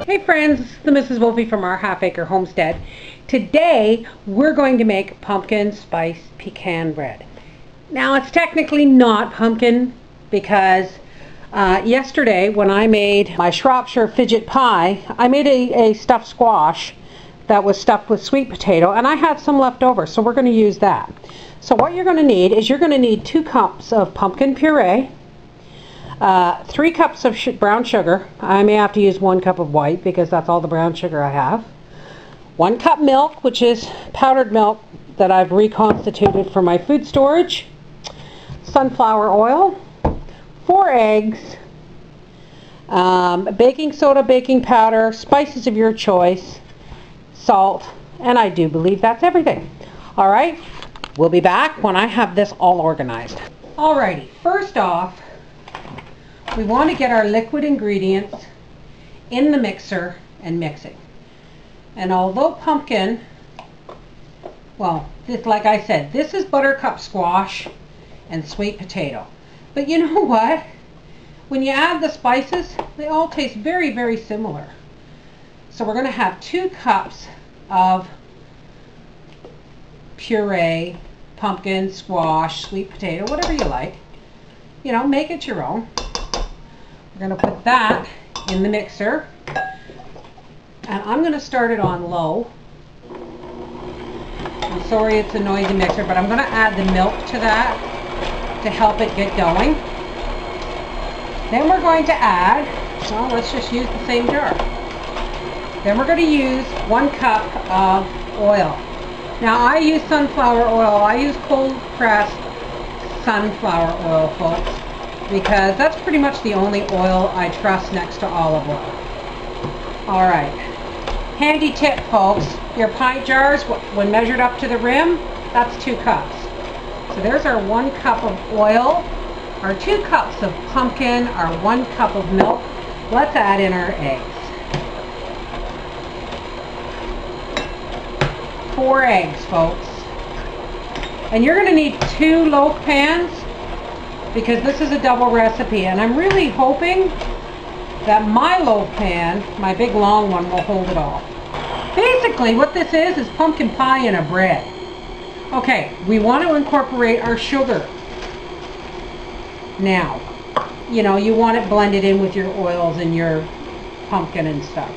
Hey friends, it's the Mrs. Wolfie from our Half Acre Homestead. Today we're going to make pumpkin spice pecan bread. Now it's technically not pumpkin because yesterday when I made my Shropshire fidget pie, I made a stuffed squash that was stuffed with sweet potato, and I had some left over, so we're going to use that. So what you're going to need is you're going to need 2 cups of pumpkin puree, 3 cups of brown sugar. I may have to use 1 cup of white because that's all the brown sugar I have. 1 cup milk, which is powdered milk that I've reconstituted for my food storage. Sunflower oil. 4 eggs. Baking soda, baking powder, spices of your choice, salt, and I do believe that's everything. Alright, we'll be back when I have this all organized. Alrighty, first off, we want to get our liquid ingredients in the mixer and mixing. And although pumpkin, well, this, like I said, this is buttercup squash and sweet potato. But you know what? When you add the spices, they all taste very, very similar. So we're going to have 2 cups of puree, pumpkin, squash, sweet potato, whatever you like. You know, make it your own. We're going to put that in the mixer, and I'm going to start it on low. I'm sorry it's a noisy mixer, but I'm going to add the milk to that to help it get going. Then we're going to add, well, let's just use the same jar. Then we're going to use 1 cup of oil. Now I use sunflower oil. I use cold pressed sunflower oil, folks, because that's pretty much the only oil I trust next to olive oil. Alright, handy tip, folks, your pint jars, when measured up to the rim, that's 2 cups. So there's our 1 cup of oil, our 2 cups of pumpkin, our 1 cup of milk. Let's add in our eggs. 4 eggs, folks. And you're going to need 2 loaf pans, because this is a double recipe, and I'm really hoping that my loaf pan, my big long one, will hold it all. Basically what this is pumpkin pie in a bread. Okay, we want to incorporate our sugar. Now, you know, you want it blended in with your oils and your pumpkin and stuff.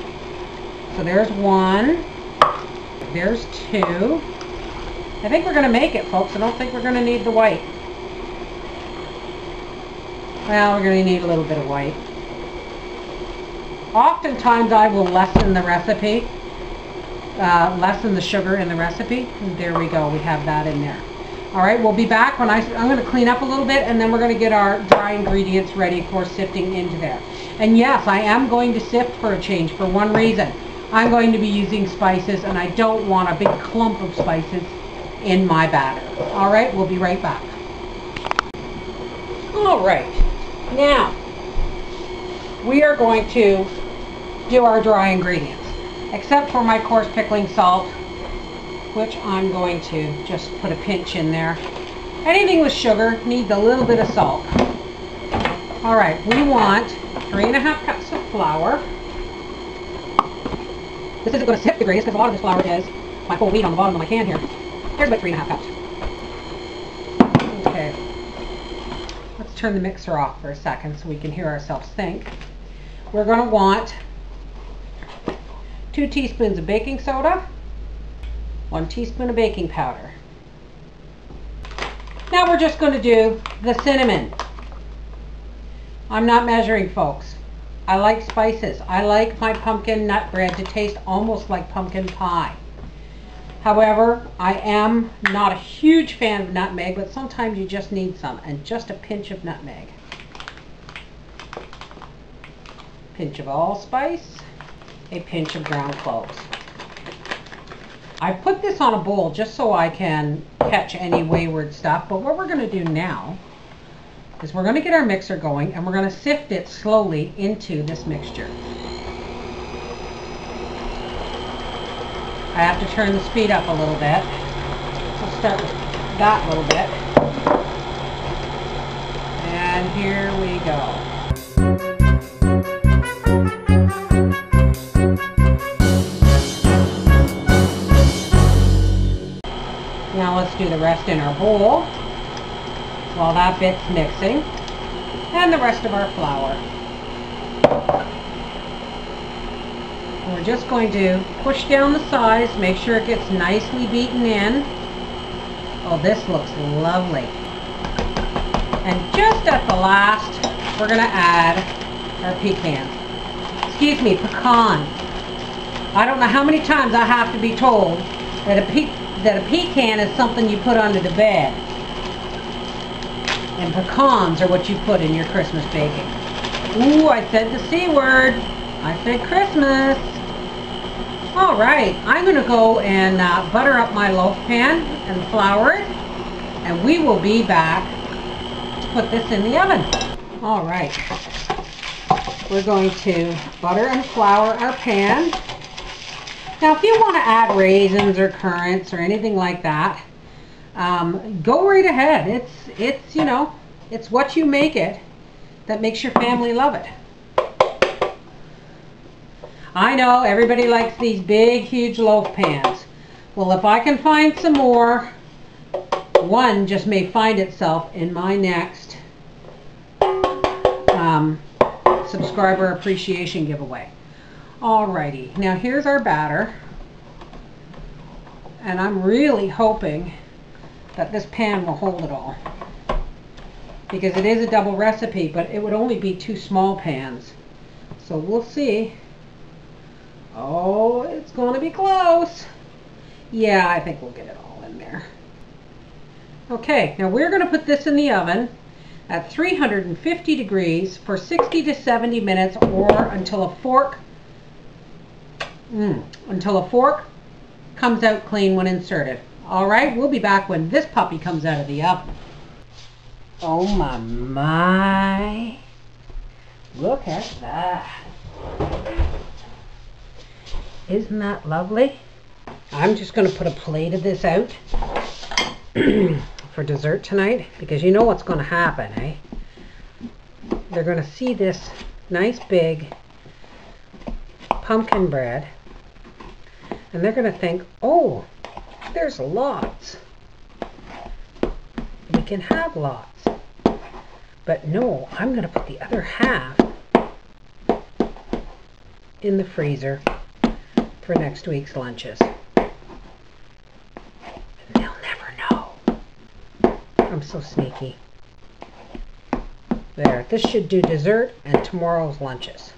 So there's 1, there's 2. I think we're going to make it, folks. I don't think we're going to need the white. Well, we're going to need a little bit of white. Oftentimes I will lessen the recipe, lessen the sugar in the recipe. And there we go, we have that in there. Alright, we'll be back when I'm going to clean up a little bit, and then we're going to get our dry ingredients ready for sifting into there. And yes, I am going to sift for a change for one reason. I'm going to be using spices, and I don't want a big clump of spices in my batter. Alright, we'll be right back. Alright. Now, we are going to do our dry ingredients, except for my coarse pickling salt, which I'm going to just put a pinch in there. Anything with sugar needs a little bit of salt. Alright, we want 3½ cups of flour. This isn't going to sift the greatest because a lot of this flour is my whole wheat on the bottom of my can here. Here's about 3½ cups. Okay. Let's turn the mixer off for a second so we can hear ourselves think. We're going to want 2 teaspoons of baking soda, 1 teaspoon of baking powder. Now we're just going to do the cinnamon. I'm not measuring, folks. I like spices. I like my pumpkin nut bread to taste almost like pumpkin pie. However, I am not a huge fan of nutmeg, but sometimes you just need some, and just a pinch of nutmeg. Pinch of allspice, a pinch of ground cloves. I put this on a bowl just so I can catch any wayward stuff, but what we're going to do now is we're going to get our mixer going, and we're going to sift it slowly into this mixture. I have to turn the speed up a little bit. So start with that little bit. And here we go. Now let's do the rest in our bowl while that bit's mixing. And the rest of our flour. And we're just going to push down the sides, make sure it gets nicely beaten in. Oh, this looks lovely. And just at the last, we're going to add our pecans. Excuse me, pecan. I don't know how many times I have to be told that a pecan is something you put under the bed. And pecans are what you put in your Christmas baking. Ooh, I said the C word. I said Christmas. All right, I'm going to go and butter up my loaf pan and flour it. And we will be back to put this in the oven. All right. We're going to butter and flour our pan. Now, if you want to add raisins or currants or anything like that, go right ahead. It's you know, it's what you make it that makes your family love it. I know everybody likes these big, huge loaf pans. Well, if I can find some more, one just may find itself in my next subscriber appreciation giveaway. Alrighty, now here's our batter. And I'm really hoping that this pan will hold it all, because it is a double recipe, but it would only be 2 small pans. So we'll see. Oh, it's going to be close. Yeah, I think we'll get it all in there. Okay, now we're going to put this in the oven at 350 degrees for 60 to 70 minutes, or until a fork comes out clean when inserted. All right, we'll be back when this puppy comes out of the oven. Oh my. Look at that. Isn't that lovely? I'm just going to put a plate of this out for dessert tonight, because you know what's going to happen, eh? They're going to see this nice big pumpkin bread, and they're going to think, oh, there's lots. We can have lots. But no, I'm going to put the other half in the freezer for next week's lunches. And they'll never know. I'm so sneaky. There, this should do dessert and tomorrow's lunches.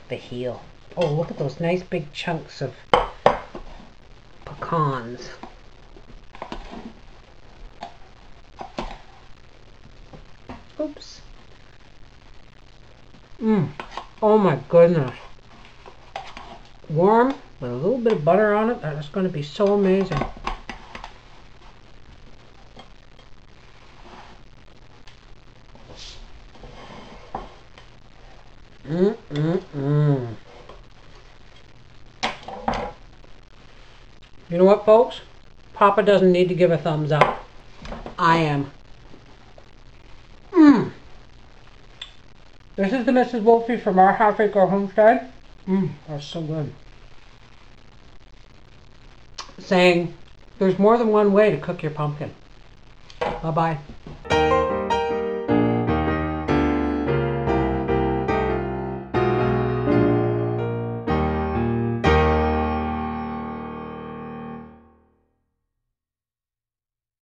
The heel. Oh, look at those nice big chunks of pecans. Oops. Oh my goodness. Warm with a little bit of butter on it. That is going to be so amazing. You know what, folks? Papa doesn't need to give a thumbs up. I am. This is the Mrs. Wolfie from our half-acre homestead. That's so good. Saying there's more than one way to cook your pumpkin. Bye-bye.